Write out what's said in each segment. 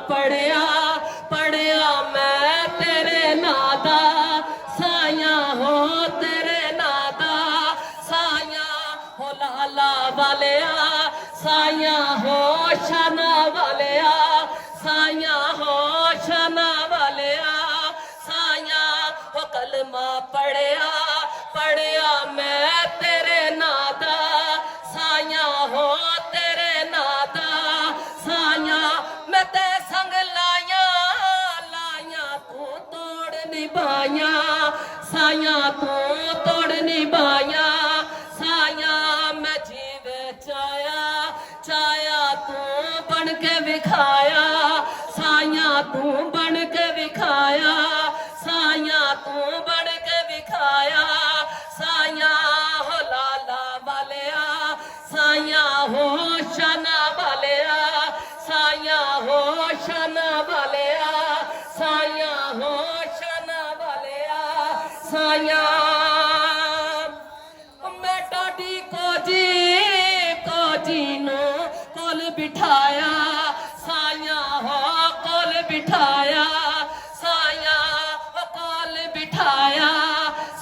पढ़िया पढ़िया मैं तेरे नादा साया हो तेरे नादा साया हो लाला वालिया साया हो शाना वालिया साया हो शाना वालिया साया हो कलमा पढ़िया पढ़िया मैं तेरे नादा साया हो तेरे नादा साया मैं ते संग लाया लाया तू तोड़ निभाया साया तू तोड़ निभाया साया मैं जीवे चाया चाया तू बन के विखाया साया तू बन के विखाया साया तू बन के विखाया साया हो लाला वालिया साया हो शाना वालिया साया हो शाना वालिया साया हो शाना वालिया साया मैं टाटी को जी नो कोल बिठाया साया हो कोल बिठाया साया हो कोल बिठाया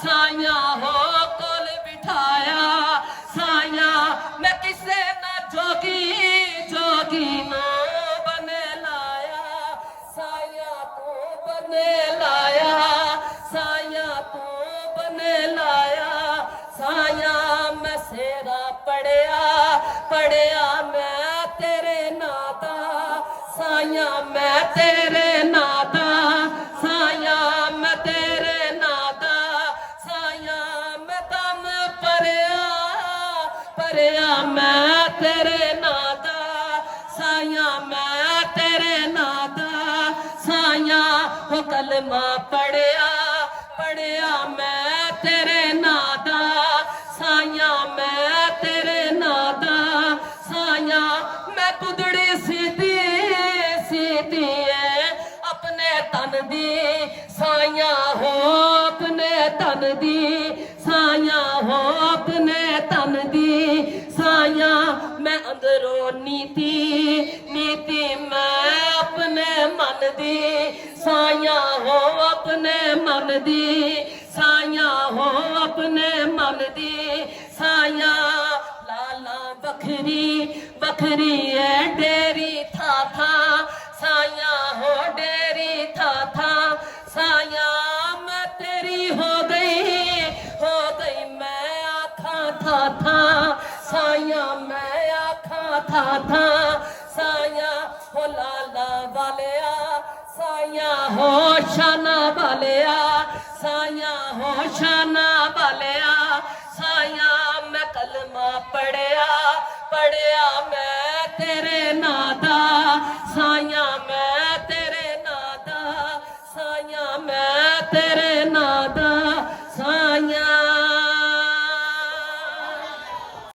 साया हो कोल बिठाया साया मैं किसे ना जोगी नो बने लाया साया तू बने लाया साया तू बने लाया साया मैं सेरा पढ़िया पढ़िया मैं तेरे नादा साया मैं तेरे नादा साया मैं तेरे नादा साया मैं दम पढ़िया पढ़िया मैं तेरे नादा साया मैं तेरे नादा साया हो कलमा पढ़िया पढ़िया मैं तेरे नादा साया मैं तेरे नादा साया मैं तुदड़ी सीधी सीधी है अपने तन दी साया हो अपने तन दी साया हो अपने तन दी साया मैं अंदरों नीति नीति मैं अपने मन दी साया हो अपने मन दी साया हो अपने मन दी साया लाला बखरी बखरी है डेरी था साया हो डेरी था साया मैं तेरी हो गई मैं आखा था साया मैं आखा था साया हो लाला वालिया साया हो शाना वालिया साया हो शाना वालिया साया मैं कलमा पढ़िया पढ़िया मैं तेरे नादा साया मैं तेरे नादा साया मैं तेरे